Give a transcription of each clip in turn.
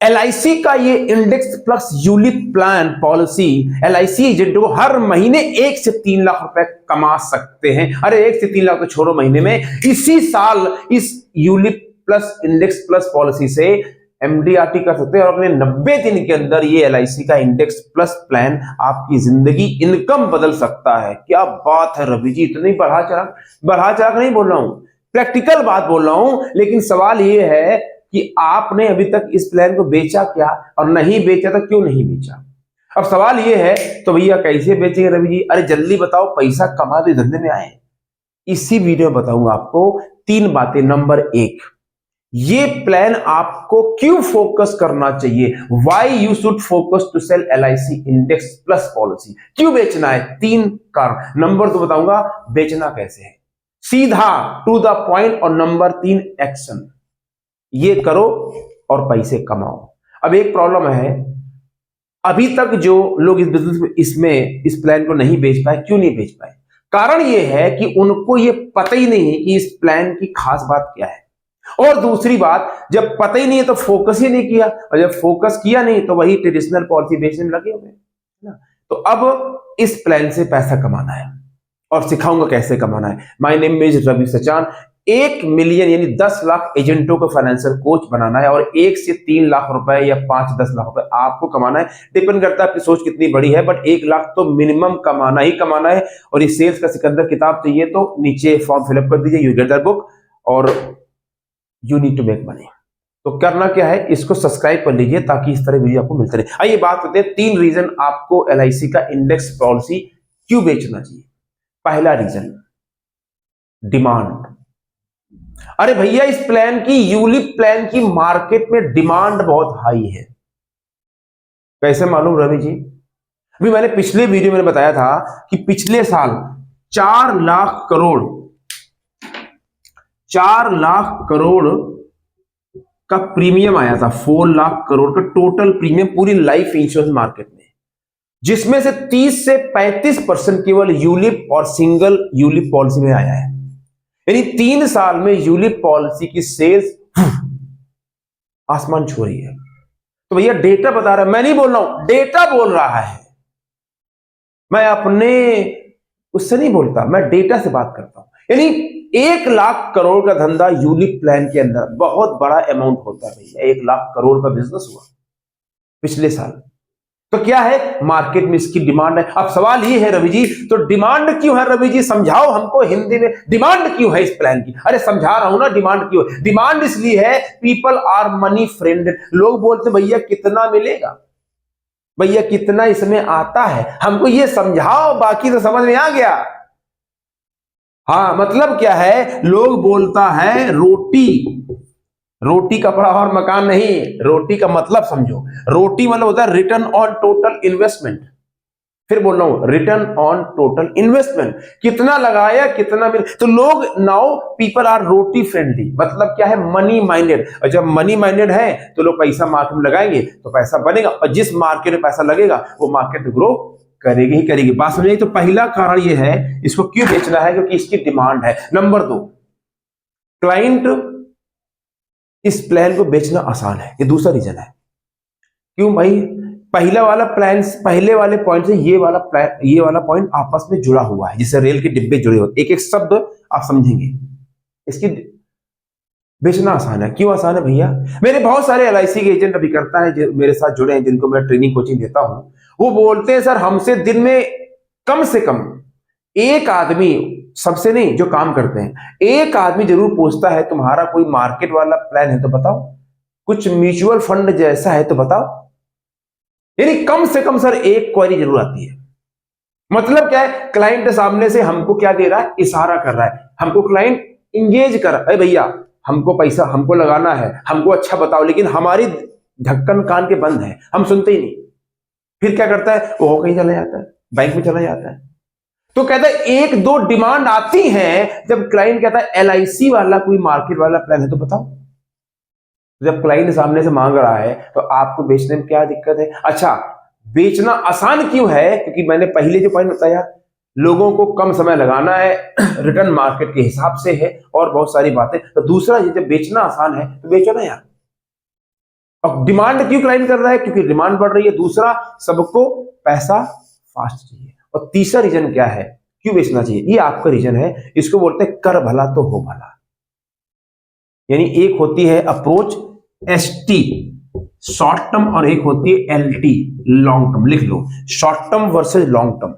LIC का ये index plus ULIP plan policy LIC agent को हर महीने 1 से 3 लाख रुपए कमा सकते हैं। अरे 1 से 3 लाख तो छोड़ो महीने में, इसी साल इस ULIP plus index plus policy से MDRT कर सकते हैं और अपने 90 दिन के अंदर ये LIC का इंडेक्स प्लस प्लान आपकी जिंदगी इनकम बदल सकता है। क्या बात है रवि जी, इतनी बढ़ा चढ़ा नहीं बोल रहा हूं, प्रैक्टिकल बात बोल रहा हूं। लेकिन सवाल ये है कि आपने अभी तक इस प्लान को बेचा क्या, और नहीं बेचा तो क्यों नहीं बेचा। अब सवाल ये है तो भैया कैसे बेचेंगे रवि जी? अरे जल्दी बताओ, पैसा कमा तो धंधे में आए। इसी वीडियो में बताऊंगा आपको 3 बातें। नंबर 1, ये प्लान आपको क्यों फोकस करना चाहिए, why you should focus to sell LIC index plus policy, क्यों बेचना है, 3 कारण। नंबर 2 बताऊंगा बेचना कैसे है, सीधा टू द पॉइंट। और नंबर 3 एक्शन, ये करो और पैसे कमाओ। अब एक प्रॉब्लम है, अभी तक जो लोग इस बिजनेस में इस प्लान को नहीं बेच पाए, क्यों नहीं बेच पाए? कारण ये है कि उनको ये पता ही नहीं है कि इस प्लान की खास बात क्या है। और दूसरी बात, जब पता ही नहीं है तो फोकस ही नहीं किया, और जब फोकस किया नहीं तो वही ट्रेडिशनल पॉलिसी बेचने में लगे हुए ना। तो अब इस प्लान से पैसा कमाना है और सिखाऊंगा कैसे कमाना है। My name is Ravi Sachan. 1 million यानी 10 लाख एजेंटों को फाइनेंशियल कोच बनाना है और 1 से 3 लाख रुपए या 5-10 लाख रुपए आपको कमाना है। डिपेंड करता है आपकी सोच कितनी बड़ी है, बट 1 लाख तो मिनिमम कमाना ही कमाना है। और ये सेल्स का सिकंदर किताब चाहिए तो नीचे फॉर्म फिलअप कर दीजिए, यू गेट दैट बुक, और you need to make money. तो करना क्या है, इसको सब्सक्राइब कर लीजिए ताकि इस तरह वीडियो आपको मिलते रहे। आइए बात करते हैं 3 रीजन आपको LIC का इंडेक्स पॉलिसी क्यों बेचना चाहिए। पहला रीजन, डिमांड। अरे भैया, इस प्लान की, यूलिप प्लान की मार्केट में डिमांड बहुत हाई है। कैसे मालूम रवि जी? अभी मैंने पिछले वीडियो में बताया था कि पिछले साल 4 लाख करोड़ का प्रीमियम आया था। 4 लाख करोड़ का टोटल प्रीमियम पूरी लाइफ इंश्योरेंस मार्केट में, जिसमें से 30 से 35% केवल यूलिप और सिंगल यूलिप पॉलिसी में आया है। यानी 3 साल में यूलिप पॉलिसी की सेल्स आसमान छू रही है। तो भैया डेटा बता रहा है, मैं नहीं बोल रहा हूं, डेटा बोल रहा है। मैं अपने उससे नहीं बोलता, मैं डेटा से बात करता हूं। यानी 1 लाख करोड़ का धंधा यूलिप प्लान के अंदर बहुत बड़ा अमाउंट होता है भैया। 1 लाख करोड़ का बिजनेस हुआ पिछले साल। तो क्या है, मार्केट में इसकी डिमांड है। अब सवाल ये है रवि जी, तो डिमांड क्यों है रवि जी? समझाओ हमको हिंदी में, डिमांड क्यों है इस प्लान की? अरे समझा रहा हूं ना, डिमांड क्यों है। डिमांड इसलिए है, पीपल आर मनी फ्रेंड। लोग बोलते भैया कितना मिलेगा, भैया कितना इसमें आता है, हमको ये समझाओ, बाकी तो समझ में आ गया। हाँ, मतलब क्या है, लोग बोलता है रोटी कपड़ा और मकान नहीं, रोटी का मतलब समझो। रोटी मतलब होता है रिटर्न ऑन टोटल इन्वेस्टमेंट। फिर बोल रहा हूं, रिटर्न ऑन टोटल इन्वेस्टमेंट, कितना लगाया कितना मिल। तो लोग, now people are roti friendly, मतलब क्या है, मनी माइंडेड। और जब मनी माइंडेड है तो लोग पैसा मार्केट में लगाएंगे तो पैसा बनेगा, और जिस मार्केट में पैसा लगेगा वो मार्केट ग्रो करेगी ही करेगी। बात समझिए। तो पहला कारण ये है, इसको क्यों बेचना है, क्योंकि इसकी डिमांड है। नंबर 2, क्लाइंट, इस प्लान को बेचना आसान है। ये दूसरा रीजन है। क्यों भाई? पहले वाले पॉइंट से ये वाला पॉइंट आपस में जुड़ा हुआ है, जिससे रेल के डिब्बे जुड़े हुए, एक एक शब्द आप समझेंगे। इसकी बेचना आसान है। क्यों आसान है भैया? मेरे बहुत सारे LIC के एजेंट अभी करता है, जो मेरे साथ जुड़े हैं, जिनको मैं ट्रेनिंग कोचिंग देता हूं, वो बोलते हैं सर हमसे दिन में कम से कम एक आदमी, सबसे नहीं, जो काम करते हैं, एक आदमी जरूर पूछता है तुम्हारा कोई मार्केट वाला प्लान है तो बताओ, कुछ म्यूचुअल फंड जैसा है तो बताओ। यानी कम से कम सर एक क्वेरी जरूर आती है। मतलब क्या है, क्लाइंट सामने से हमको क्या दे रहा है, इशारा कर रहा है, हमको क्लाइंट इंगेज कर रहा है, भैया हमको पैसा हमको लगाना है, हमको अच्छा बताओ। लेकिन हमारी ढक्कन कान के बंद है, हम सुनते ही नहीं। फिर क्या करता है, वो कहीं चला जाता है, बैंक में चला जाता है। तो कहता है 1-2 डिमांड आती हैं जब क्लाइंट कहता है LIC वाला कोई मार्केट वाला प्लान है तो बताओ। जब क्लाइंट सामने से मांग रहा है तो आपको बेचने में क्या दिक्कत है? अच्छा, बेचना आसान क्यों है? क्योंकि मैंने पहले जो पॉइंट बताया, लोगों को कम समय लगाना है, रिटर्न मार्केट के हिसाब से है, और बहुत सारी बातें। तो दूसरा, ये जब बेचना आसान है तो बेचो ना यार। और डिमांड क्यों क्लाइंट कर रहा है? क्योंकि डिमांड बढ़ रही है। दूसरा, सबको पैसा फास्ट चाहिए। और तीसरा रीजन क्या है क्यों बेचना चाहिए? ये आपका रीजन है, इसको बोलते हैं कर भला तो हो भला। यानी एक होती है अप्रोच ST शॉर्ट टर्म और एक होती है LT लॉन्ग टर्म। लिख लो, short term versus long term.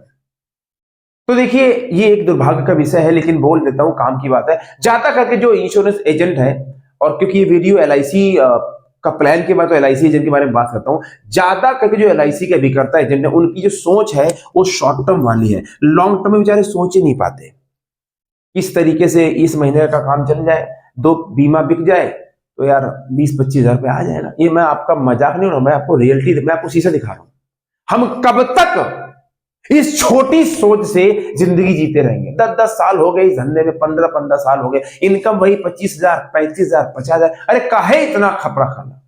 तो देखिए, ये एक दुर्भाग्य का विषय है, लेकिन बोल देता हूं, काम की बात है। ज्यादा करके जो इंश्योरेंस एजेंट है, और क्योंकि ये वीडियो LIC का प्लान के बाद तो LIC एजेंट के बारे में बात करता हूं, ज्यादा करके जो LIC के अभिकर्ता एजेंट है उनकी जो सोच है वो शॉर्ट टर्म वाली है। लॉन्ग टर्म में बेचारे सोच ही नहीं पाते। इस तरीके से इस महीने का काम चल जाए, 2 बीमा बिक जाए तो यार 20-25 हजार रुपये आ जाएगा। ये मैं आपका मजाक नहीं हो रहा, मैं आपको रियलिटी, मैं आपको शीशा दिखा रहा हूं। हम कब तक इस छोटी सोच से जिंदगी जीते रहेंगे? 10-10 साल हो गए इस धंधे में, 15-15 साल हो गए, इनकम वही 25,000, 35,000, 50,000। अरे काहे इतना खपरा खाना,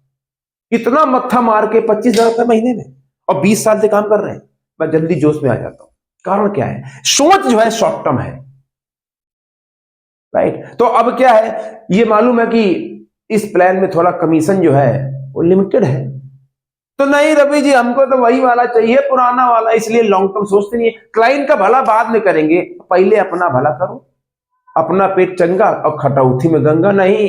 इतना मत्था मार के 25,000 रुपये महीने में, और 20 साल से काम कर रहे हैं। मैं जल्दी जोश में आ जाता हूं। कारण क्या है? सोच जो है शॉर्ट टर्म है, राइट। तो अब क्या है, ये मालूम है कि इस प्लान में थोड़ा कमीशन जो है वो लिमिटेड है, तो नहीं रवि जी हमको तो वही वाला चाहिए, पुराना वाला, इसलिए लॉन्ग टर्म सोचते नहीं है। क्लाइंट का भला बाद में करेंगे, पहले अपना भला करो। अपना पेट चंगा और खटौती में गंगा नहीं।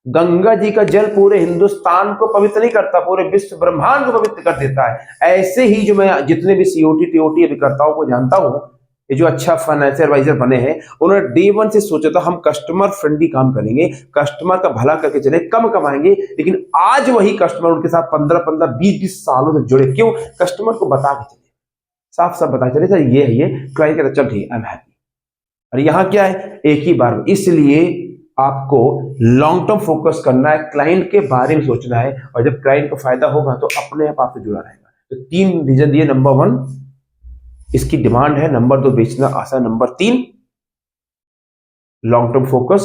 गंगा जी का जल पूरे हिंदुस्तान को पवित्र नहीं करता, पूरे विश्व ब्रह्मांड को पवित्र कर देता है। ऐसे ही जो मैं जितने भी COT TOT अभिकर्ताओं को जानता हूं, ये जो अच्छा फाइनेंशियल एडवाइजर बने हैं, उन्होंने डे 1 से सोचा था हम कस्टमर फ्रेंडली काम करेंगे, कस्टमर का भला करके चले, कम कमाएंगे। लेकिन आज वही कस्टमर उनके साथ 15-15, 20-20 सालों से जुड़े। क्यों? कस्टमर को बता के चले, साफ साफ बता चले सर ये है, ये क्लाइंट कहता चल ठीक, आई एम हैप्पी। और यहाँ क्या है, एक ही बार। इसलिए आपको लॉन्ग टर्म फोकस करना है, क्लाइंट के बारे में सोचना है, और जब क्लाइंट को फायदा होगा तो अपने आप आपसे जुड़ा रहेगा। तो 3 रीजन दिए। नंबर 1 इसकी डिमांड है, नंबर 2 बेचना आसान, नंबर 3 लॉन्ग टर्म फोकस,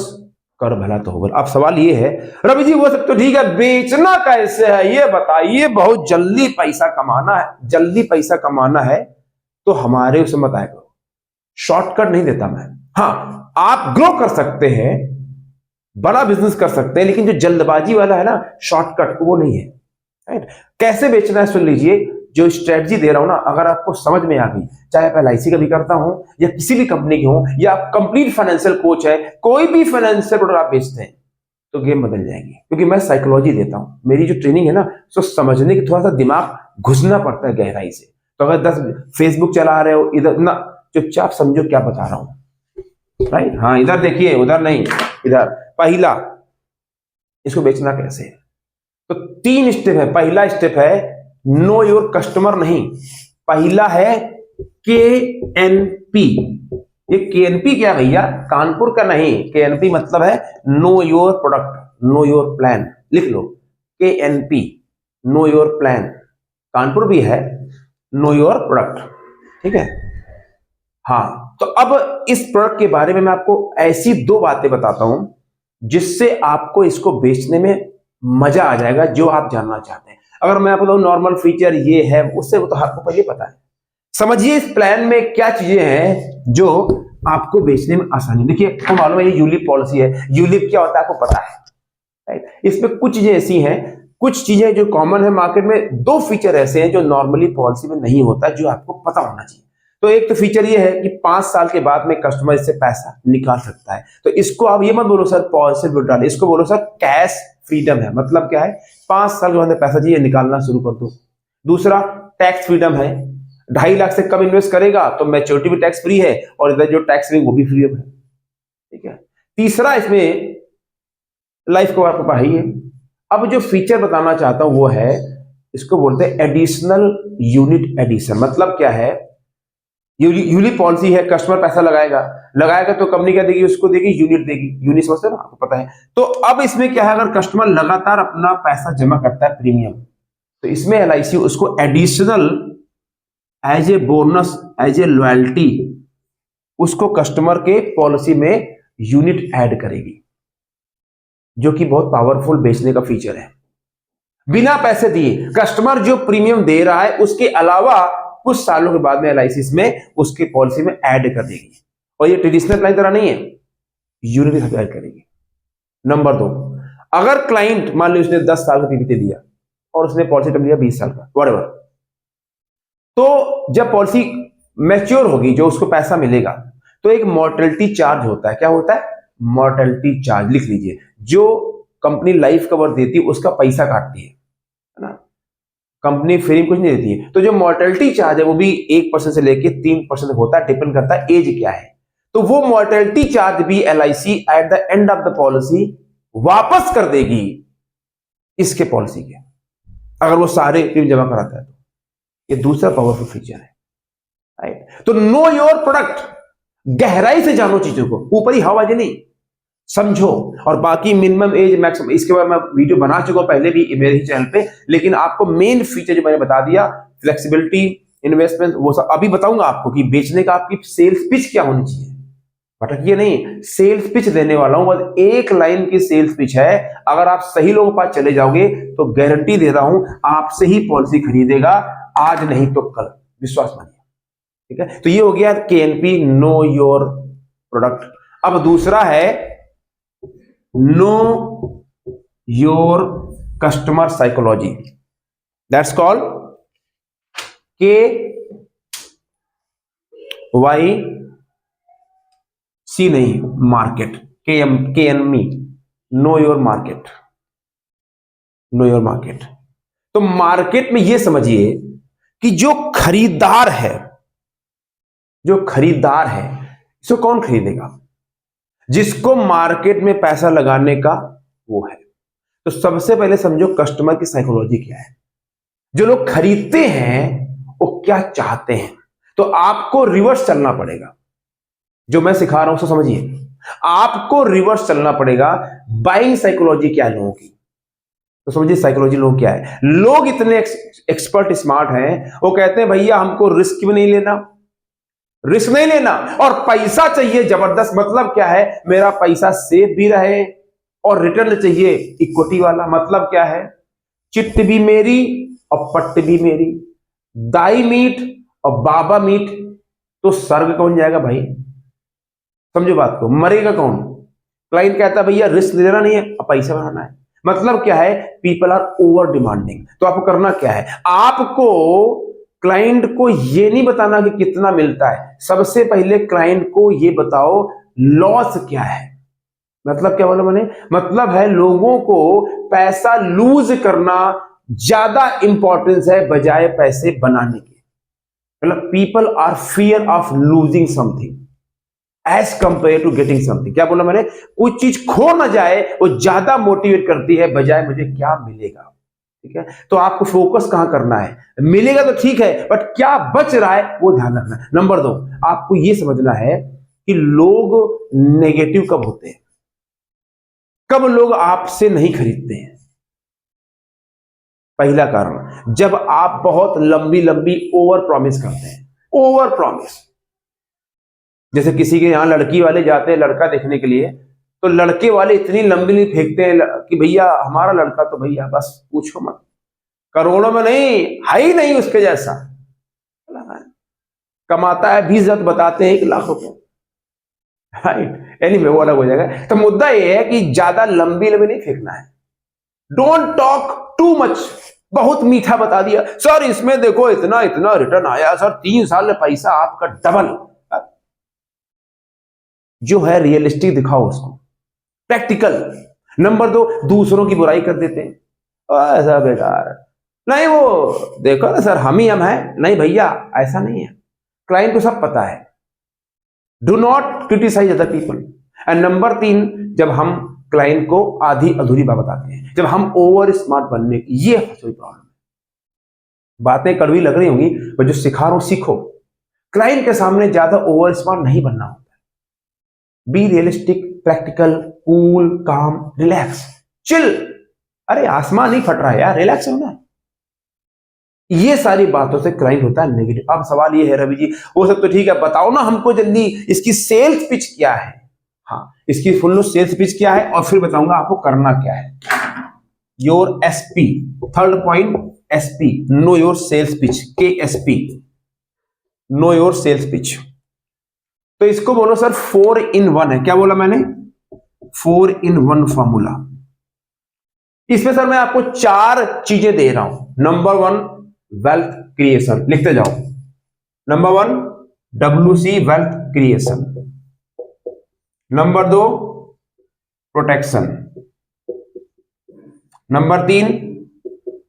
कर भला तो होगा। अब सवाल ये है, रवि जी वो सब तो ठीक है, बेचना कैसे है ये बताइए। बहुत जल्दी पैसा कमाना है, जल्दी पैसा कमाना है तो हमारे उसे मत आया करो। शॉर्टकट नहीं देता मैं। हाँ, आप ग्रो कर सकते हैं, बड़ा बिजनेस कर सकते हैं, लेकिन जो जल्दबाजी वाला है ना शॉर्टकट, वो नहीं है, राइट। कैसे बेचना है सुन लीजिए। जो स्ट्रेटजी दे रहा हूं ना, अगर आपको समझ में आ गई, चाहे आप LIC का भी करता हूं या किसी भी कंपनी की हो, या आप कंप्लीट फाइनेंशियल कोच है, कोई भी फाइनेंशियल प्रोडक्ट आप बेचते हैं, तो गेम बदल जाएगी। क्योंकि मैं साइकोलॉजी देता हूं, मेरी जो ट्रेनिंग है ना, तो समझने की थोड़ा सा दिमाग घुसना पड़ता है गहराई से। तो अगर 10 फेसबुक चला रहे हो, इधर ना चुपचाप समझो क्या बता रहा हूं, राइट। हाँ, इधर देखिए, उधर नहीं, इधर। पहला, इसको बेचना कैसे है, तो 3 स्टेप है। पहला स्टेप है नो योर कस्टमर, नहीं, पहला है KNP। ये KNP क्या भैया? कानपुर का नहीं, KNP मतलब है know your product, know your plan. लिख लो KNP, know your plan. Kanpur भी है नो योर प्रोडक्ट, ठीक है। हाँ, तो अब इस प्रोडक्ट के बारे में मैं आपको ऐसी 2 बातें बताता हूं जिससे आपको इसको बेचने में मजा आ जाएगा, जो आप जानना चाहते हैं। अगर मैं आपको नॉर्मल फीचर ये है, उससे वो तो आपको पहले पता है। समझिए इस प्लान में क्या चीजें हैं जो आपको बेचने में आसानी। देखिए, आपको मालूम है ये यूलिप पॉलिसी है। यूलिप क्या होता है आपको पता है, राइट। इसमें कुछ चीजें ऐसी हैं, कुछ चीजें जो कॉमन है मार्केट में। 2 फीचर ऐसे हैं जो नॉर्मली पॉलिसी में नहीं होता, जो आपको पता होना चाहिए। तो एक तो फीचर ये है कि 5 साल के बाद में कस्टमर इससे पैसा निकाल सकता है। तो इसको आप ये मत बोलो सर पॉलिसी विड्रॉल, इसको बोलो सर कैश फ्रीडम है। मतलब क्या है, 5 साल के बाद पैसा चाहिए, निकालना शुरू कर दो। दूसरा, टैक्स फ्रीडम है। 2.5 लाख से कम इन्वेस्ट करेगा तो मैच्योरिटी भी टैक्स फ्री है, और इधर जो टैक्स फ्री वो भी फ्री है, ठीक है। तीसरा, इसमें लाइफ कवर आपको ही है। अब जो फीचर बताना चाहता हूं वो है, इसको बोलते हैं एडिशनल यूनिट एडिशन। मतलब क्या है, यूनिट पॉलिसी है, कस्टमर पैसा लगाएगा तो कंपनी क्या देगी, उसको देगी, यूनिट देगी। यूनिट समझते ना, आपको पता है। तो अब इसमें क्या है, अगर कस्टमर लगातार अपना पैसा जमा करता है प्रीमियम, तो इसमें LIC उसको additional as a bonus, as a loyalty, उसको कस्टमर के पॉलिसी में यूनिट ऐड करेगी, जो कि बहुत पावरफुल बेचने का फीचर है। बिना पैसे दिए कस्टमर जो प्रीमियम दे रहा है, उसके अलावा कुछ सालों के बाद में LIC में उसके पॉलिसी में ऐड कर देगी। और ये ट्रेडिशनल प्लान तरह नहीं है, यूनिट ऐड करेगी। नंबर 2, अगर क्लाइंट मान लो उसने 10 साल का पीपीटी लिया और उसने पॉलिसी टर्म लिया 20 साल का व्हाटएवर, तो जब पॉलिसी मैच्योर होगी, जो उसको पैसा मिलेगा, तो एक मॉर्टेलिटी चार्ज होता है। क्या होता है? मॉर्टेलिटी चार्ज, लिख लीजिए। जो कंपनी लाइफ कवर देती है उसका पैसा काटती है ना, कंपनी फ्री में कुछ नहीं देती है। तो जो मॉर्टेलिटी चार्ज है वो भी 1% से लेके 3% होता है, डिपेंड करता है एज क्या है। तो वो मॉर्टेलिटी चार्ज भी LIC at the end of the policy वापस कर देगी इसके पॉलिसी के, अगर वो सारे प्रीमियम जमा कराता है। तो ये दूसरा पावरफुल फीचर है, राइट। तो नो योर प्रोडक्ट, गहराई से जानो चीजों को, ऊपर ही हवा नहीं, समझो। और बाकी मिनिमम एज मैक्सिमम, इसके बाद मैं वीडियो बना चुका हूं पहले भी मेरे ही चैनल पे, लेकिन आपको मेन फीचर जो मैंने बता दिया, फ्लेक्सिबिलिटी, इन्वेस्टमेंट, वो सब अभी बताऊंगा आपको कि बेचने का आपकी सेल्स पिच क्या होनी चाहिए। भटकिए नहीं, सेल्स पिच देने वाला हूं, बस एक लाइन की सेल्स पिच है। अगर आप सही लोगों के पास चले जाओगे तो गारंटी दे रहा हूं आपसे ही पॉलिसी खरीदेगा, आज नहीं तो कल, विश्वास मानिए। ठीक है, तो ये हो गया केएनपी, नो योर प्रोडक्ट। अब दूसरा है know your customer psychology, that's called K Y C, नहीं market, K N me, know your market, know your market. तो मार्केट में ये समझिए कि जो खरीदार है, जो खरीदार है, इसको कौन खरीदेगा? जिसको मार्केट में पैसा लगाने का वो है। तो सबसे पहले समझो कस्टमर की साइकोलॉजी क्या है, जो लोग खरीदते हैं वो क्या चाहते हैं। तो आपको रिवर्स चलना पड़ेगा, जो मैं सिखा रहा हूं उसको समझिए। आपको रिवर्स चलना पड़ेगा। बाइंग साइकोलॉजी क्या है लोगों की, तो समझिए साइकोलॉजी लोग क्या है। लोग इतने एक्सपर्ट स्मार्ट हैं, वो कहते हैं भैया हमको रिस्क भी नहीं लेना, रिस्क नहीं लेना, और पैसा चाहिए जबरदस्त। मतलब क्या है? मेरा पैसा सेफ भी रहे और रिटर्न चाहिए इक्विटी वाला। मतलब क्या है? चिट्ट भी मेरी और पट्ट भी मेरी, दाई मीट और बाबा मीट, तो स्वर्ग कौन जाएगा भाई? समझो बात को, मरेगा कौन? क्लाइंट कहता है भैया रिस्क लेना नहीं है और पैसा बनाना है। मतलब क्या है? People are over demanding. तो आपको करना क्या है? आपको क्लाइंट को ये नहीं बताना कि कितना मिलता है, सबसे पहले क्लाइंट को ये बताओ लॉस क्या है। मतलब क्या बोला मैंने? मतलब है लोगों को पैसा लूज करना ज्यादा इंपॉर्टेंस है बजाय पैसे बनाने के। मतलब people are fear of losing something as compare to getting something. क्या बोला मैंने? कोई चीज खो ना जाए वो ज्यादा मोटिवेट करती है बजाय मुझे क्या मिलेगा। ठीक है, तो आपको फोकस कहां करना है? मिलेगा तो ठीक है, बट क्या बच रहा है वो ध्यान रखना है। नंबर 2, आपको यह समझना है कि लोग नेगेटिव कब होते हैं, कब लोग आपसे नहीं खरीदते हैं। पहला कारण, जब आप बहुत लंबी लंबी ओवर प्रॉमिस करते हैं। ओवर प्रॉमिस, जैसे किसी के यहां लड़की वाले जाते हैं लड़का देखने के लिए, तो लड़के वाले इतनी लंबी नहीं फेंकते हैं कि भैया हमारा लड़का तो भैया बस पूछो मत, करोड़ों में नहीं, है ही नहीं उसके जैसा, कमाता है 20,000, बताते हैं 1 लाख रुपए, राइट। एनीवे वो अलग हो जाएगा। तो मुद्दा ये है कि ज्यादा लंबी लंबी नहीं फेंकना है। Don't talk too much. बहुत मीठा बता दिया सर, इसमें देखो इतना इतना रिटर्न आया सर, 3 साल में पैसा आपका डबल। जो है रियलिस्टिक दिखाओ उसको, प्रैक्टिकल। नंबर 2, दूसरों की बुराई कर देते हैं, ऐसा बेकार नहीं, वो देखो ना सर हम हैं। नहीं भैया ऐसा नहीं है, क्लाइंट को सब पता है। Do not criticise other people. And number 3, जब हम क्लाइंट को आधी अधूरी बात बताते हैं, जब हम ओवर स्मार्ट बनने की, ये प्रॉब्लम है। बातें कड़वी लग रही होंगी पर जो सिखा रहा हूं सीखो। क्लाइंट के सामने ज्यादा ओवर स्मार्ट नहीं बनना होता। बी रियलिस्टिक, प्रैक्टिकल, कूल, काम, रिलैक्स, चिल। अरे आसमान नहीं फट रहा है यार, रिलैक्स होना है। ये सारी बातों से क्लाइंट होता है नेगेटिव। अब सवाल ये है रवि जी, वो सब तो ठीक है, बताओ ना हमको जल्दी इसकी सेल्स पिच क्या है। हाँ, इसकी फुल सेल्स पिच क्या है और फिर बताऊंगा आपको करना क्या है। Your SP, third point, SP, know your sales pitch, K SP, know your sales pitch. तो इसको बोलो सर 4 in 1 है। क्या बोला मैंने? 4 in 1 फॉर्मूला। इसमें सर मैं आपको 4 चीजें दे रहा हूं। नंबर 1 वेल्थ क्रिएशन, लिखते जाओ। Number 1 WC wealth creation. Number 2 protection. Number 3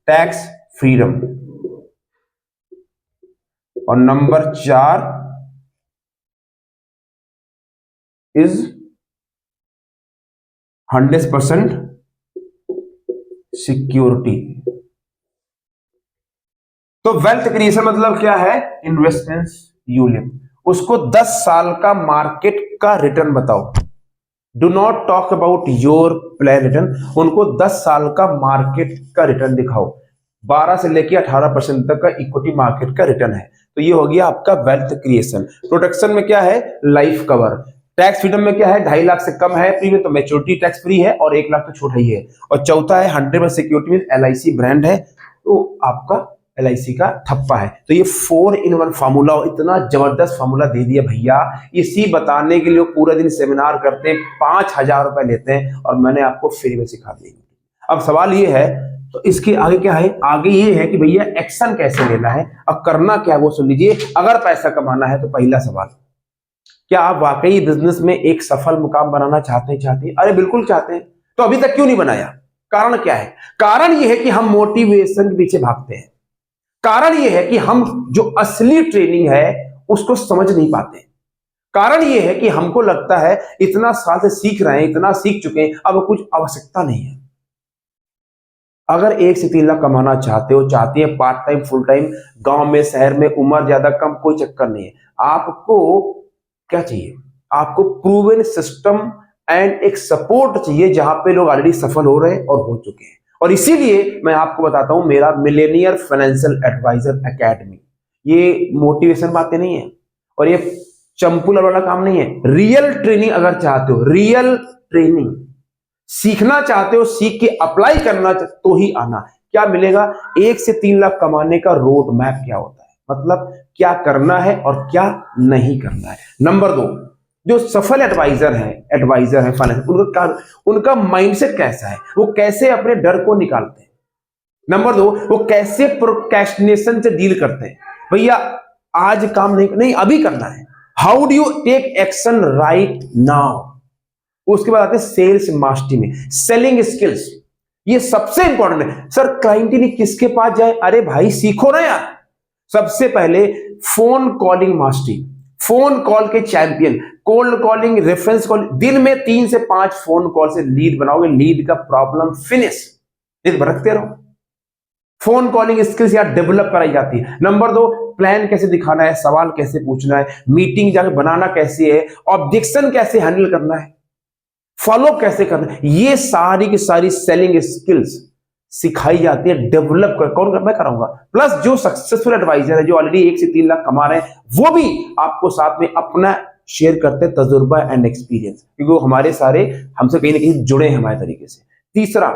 tax freedom. और नंबर 4 इज 100% सिक्योरिटी। तो वेल्थ क्रिएशन मतलब क्या है? इन्वेस्टमेंट्स यूलिप, उसको 10 साल का मार्केट का रिटर्न बताओ। Do not talk about your plan return, उनको 10 साल का मार्केट का रिटर्न दिखाओ। 12 से लेकर 18% तक का इक्विटी मार्केट का रिटर्न है। तो ये हो गया आपका वेल्थ क्रिएशन। प्रोटेक्शन में क्या है? Life cover. टैक्स फ्रीडम में क्या है? 2.5 लाख से कम है प्रीमियम तो मैच्योरिटी टैक्स फ्री है, और 1 लाख तो छूट ही है। और चौथा है 100% सिक्योरिटी में LIC ब्रांड है, तो आपका LIC का थप्पा है। तो ये 4 in 1 फार्मूला, इतना जबरदस्त फार्मूला दे दिया भैया। इसी बताने के लिए पूरा दिन सेमिनार करते हैं, 5,000 रुपए लेते हैं, और मैंने आपको फ्री में सिखा दिया। अब सवाल ये है, तो इसके आगे क्या है? आगे ये है कि भैया एक्शन कैसे लेना है, अब करना क्या है वो सुन लीजिए। अगर पैसा कमाना है तो पहला सवाल, क्या आप वाकई बिजनेस में एक सफल मुकाम बनाना चाहते हैं? अरे बिल्कुल चाहते हैं, तो अभी तक क्यों नहीं बनाया? कारण क्या है? कारण यह है कि हम मोटिवेशन के पीछे भागते हैं। कारण यह है कि हम जो असली ट्रेनिंग है उसको समझ नहीं पाते। कारण यह है कि हमको लगता है इतना साल से सीख रहे हैं, इतना सीख चुके हैं, अब कुछ आवश्यकता नहीं है। अगर 1 से 3 लाख कमाना चाहते हो, चाहते हैं पार्ट टाइम फुल टाइम, गांव में शहर में, उम्र ज्यादा कम, कोई चक्कर नहीं है। आपको क्या चाहिए? आपको प्रूवन सिस्टम एंड एक सपोर्ट चाहिए जहां पे लोग ऑलरेडी सफल हो रहे हैं और हो चुके हैं। और इसीलिए मैं आपको बताता हूं मेरा मिलेनियर फाइनेंशियल एडवाइजर एकेडमी। ये मोटिवेशन बातें नहीं है और ये चंपुलर वाला काम नहीं है। रियल ट्रेनिंग अगर चाहते हो, रियल ट्रेनिंग सीखना चाहते हो, सीख के अप्लाई करना तो ही आना। क्या मिलेगा? 1 से 3 लाख कमाने का रोड मैप क्या होता है, मतलब क्या करना है और क्या नहीं करना है। नंबर 2, जो सफल एडवाइजर है फाइनेंस, उनका माइंडसेट कैसा है, वो कैसे अपने डर को निकालते हैं। नंबर 2, वो कैसे प्रोक्रेस्टिनेशन से डील करते हैं। भैया आज काम नहीं अभी करना है। How do you take action right now. उसके बाद आते हैं सेल्स मास्टरी में, सेलिंग स्किल्स। ये सबसे इंपॉर्टेंट है। सर क्लाइंट नहीं किसके पास जाए? अरे भाई सीखो ना यार। सबसे पहले phone calling mastery, phone call के champion, cold calling, reference call. दिन में 3 से 5 फोन कॉल से लीड बनाओगे, लीड का प्रॉब्लम फिनिश। रखते रहो। फोन कॉलिंग स्किल्स यार डेवलप कराई जाती है। नंबर 2, प्लान कैसे दिखाना है, सवाल कैसे पूछना है, मीटिंग जाकर बनाना कैसे है, ऑब्जेक्शन कैसे हैंडल करना है, फॉलोअप कैसे करना है। ये सारी की सारी सेलिंग स्किल्स सिखाई जाती है, डेवलप कर। कौन मैं कराऊंगा। प्लस जो सक्सेसफुल एडवाइजर है, जो ऑलरेडी 1 से 3 लाख कमा रहे हैं, वो भी आपको साथ में अपना शेयर करते हैं तजुर्बा एंड एक्सपीरियंस, क्योंकि वो हमारे सारे हमसे कहीं ना कहीं जुड़े हैं हमारे तरीके से। तीसरा,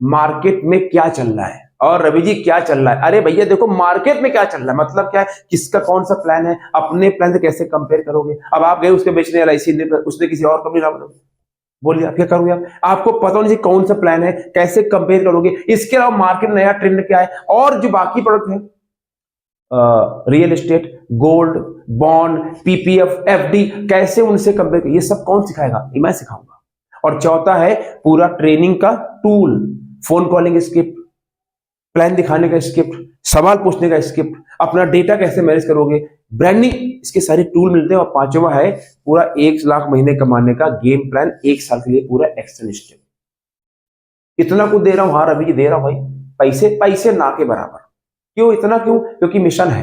मार्केट में क्या चल रहा है। और रवि जी क्या चल रहा है? अरे भैया देखो मार्केट में क्या चल रहा है, मतलब क्या है, किसका कौन सा प्लान है, अपने प्लान से कैसे कंपेयर करोगे। अब आप गए उसके बेचने LIC, उसने किसी और कंपनी ना बोलिए आप क्या करोगे। आपको पता नहीं कौन सा प्लान है, कैसे कंपेयर करोगे। इसके अलावा मार्केट में नया ट्रेंड क्या है, और जो बाकी प्रोडक्ट है, real estate, gold, bond, PPF, FD, कैसे उनसे कंपेयर, ये सब कौन सिखाएगा? ये मैं सिखाऊंगा। और चौथा है पूरा ट्रेनिंग का tool, phone calling script, plan दिखाने का स्क्रिप्ट, सवाल पूछने का स्क्रिप्ट, अपना डेटा कैसे मैनेज करोगे, ब्रांडिंग, इसके सारे टूल मिलते हैं। और पांचवा है पूरा 1 लाख महीने कमाने का गेम प्लान, 1 साल के लिए पूरा एक्शन स्टेप। इतना कुछ दे रहा हूं। हाँ रवि जी दे रहा हूं भाई, पैसे ना के बराबर। क्यों इतना? क्यों? क्योंकि मिशन है।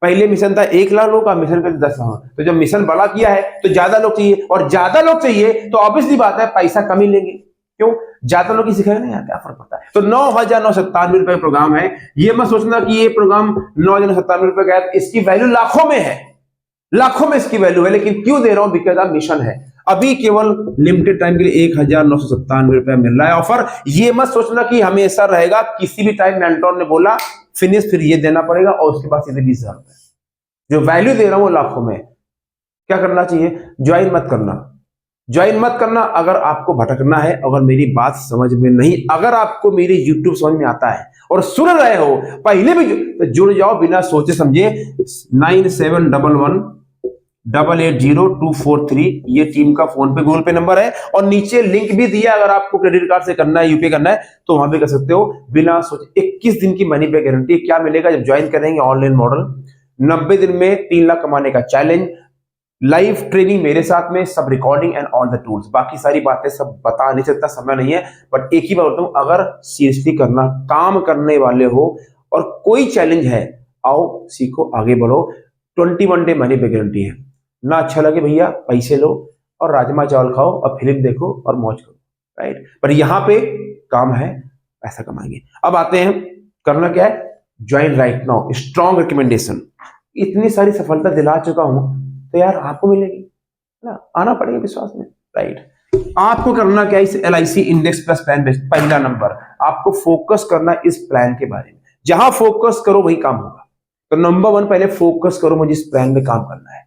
पहले मिशन था 1 लाख लोग का, मिशन कर 10 लाख। तो जब मिशन बड़ा किया है तो ज्यादा लोग चाहिए, और ज्यादा लोग चाहिए तो ऑब्वियसली बात है पैसा कम ही लेंगे। क्यों? ज्यादा लोग ही सिखाएगा ना यार, क्या फर्क पड़ता है। तो 9,997 रुपए प्रोग्राम है। ये मत सोचना कि ये प्रोग्राम 9,997 रुपए का है, इसकी वैल्यू लाखों में है, लाखों में इसकी वैल्यू है। लेकिन क्यों दे रहा हूं? बिकॉज ऑफ मिशन है। अभी केवल लिमिटेड टाइम के लिए 1,997 रुपए मिल रहा है ऑफर। ये मत सोचना कि हमेशा रहेगा, किसी भी टाइम मेंटोर ने बोला फिनिश, फिर ये देना पड़ेगा, और उसके बाद सीधे 20,000 रुपए। जो वैल्यू दे रहा हूं वो लाखों में। क्या करना चाहिए? ज्वाइन मत करना, ज्वाइन मत करना अगर आपको भटकना है, अगर मेरी बात समझ में नहीं, अगर आपको मेरे YouTube समझ में आता है और सुन रहे हो पहले भी तो जुड़ जाओ बिना सोचे समझे। 9711880243 ये टीम का फोन पे गूगल पे नंबर है, और नीचे लिंक भी दिया, अगर आपको क्रेडिट कार्ड से करना है, यूपीआई करना है तो वहां भी कर सकते हो बिना सोचे। 21 दिन की मनी बैक गारंटी। क्या मिलेगा जब ज्वाइन करेंगे ऑनलाइन मॉडल? 90 दिन में 3 लाख कमाने का चैलेंज, लाइव ट्रेनिंग मेरे साथ में, सब recording and all the tools. बाकी सारी बातें सब बता नहीं सकता, समय नहीं है, बट एक ही बात बताऊं, अगर सीरियसली करना, काम करने वाले हो और कोई चैलेंज है, आओ सीखो, आगे बढ़ो। 21 डे मनी बैक गारंटी है। ना अच्छा लगे भैया, पैसे लो और राजमा चावल खाओ और फिल्म देखो और मौज करो, राइट। पर यहाँ पे काम है, पैसा कमाएंगे। अब आते हैं, करना क्या है? Join right now, strong recommendation. इतनी सारी सफलता दिला चुका हूं तो यार आपको मिलेगी ना, आना पड़ेगा विश्वास में, राइट। आपको करना क्या? इस LIC index plus plan best, पहला नंबर आपको फोकस करना इस प्लान के बारे में। जहां फोकस करो वही काम होगा। तो नंबर 1 पहले फोकस करो, मुझे इस प्लान में काम करना है।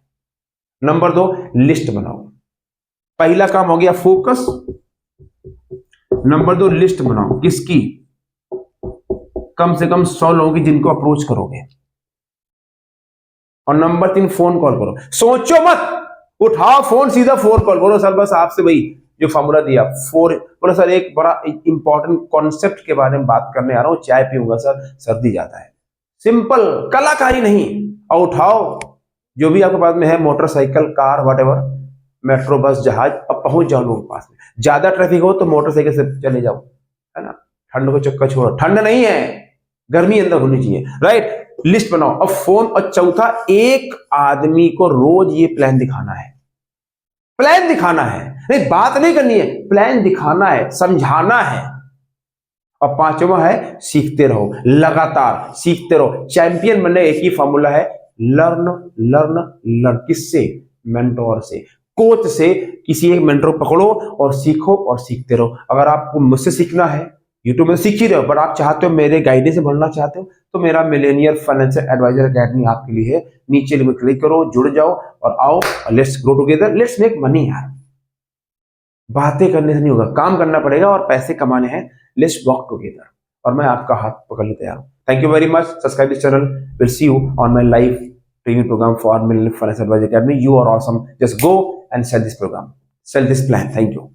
नंबर 2 लिस्ट बनाओ। पहला काम हो गया फोकस। नंबर 2 लिस्ट बनाओ, किसकी? कम से कम 100 लोगों की जिनको अप्रोच करोगे। और नंबर 3 फोन कॉल करो। सोचो मत, उठाओ फोन, सीधा 4 कॉल करो। सर बस आपसे वही जो फॉर्मूला दिया 4। बोलो सर एक बड़ा इंपॉर्टेंट कॉन्सेप्ट के बारे में बात करने आ रहा हूं, चाय पीऊंगा सर, सर्दी जाता है। सिंपल, कलाकारी नहीं। और उठाओ जो भी आपके पास में है, मोटरसाइकिल, कार, व्हाटएवर, मेट्रो, बस, जहाज, अब पहुंच जाओ लोगों के पास में। ज्यादा ट्रैफिक हो तो मोटरसाइकिल से चले जाओ, है ना। ठंड को चक्कर छोड़ो, ठंड नहीं है, गर्मी अंदर होनी चाहिए, राइट। लिस्ट बनाओ। अब फोन। और चौथा, एक आदमी को रोज ये प्लान दिखाना है। प्लान दिखाना है, नहीं बात नहीं करनी है, प्लान दिखाना है, समझाना है। और 5वां है सीखते रहो, लगातार सीखते रहो। चैंपियन बनने एक ही फॉर्मूला है, लर्न लर्न लर्न। किससे? मेंटोर से, कोच से। किसी एक मेंटोर पकड़ो और सीखो और सीखते रहो। अगर आपको मुझसे सीखना है, यूट्यूब में सीख ही रहे हो, बट आप चाहते हो मेरे गाइडेंस से बढ़ना चाहते हो, तो मेरा मिलेनियर फाइनेंशियल एडवाइजर अकेडमी आपके लिए है। नीचे लिंक क्लिक करो, जुड़ जाओ और आओ, let's grow together, let's make money. यार बातें करने से नहीं होगा, काम करना पड़ेगा और पैसे कमाने हैं। Let's walk together. और मैं आपका हाथ पकड़ने तैयार हूं। Thank you very much. Subscribe this channel. Will see you on my live training programme for millionaire financial adviser academy. You are awesome. Just go and sell this programme, sell this plan. Thank you.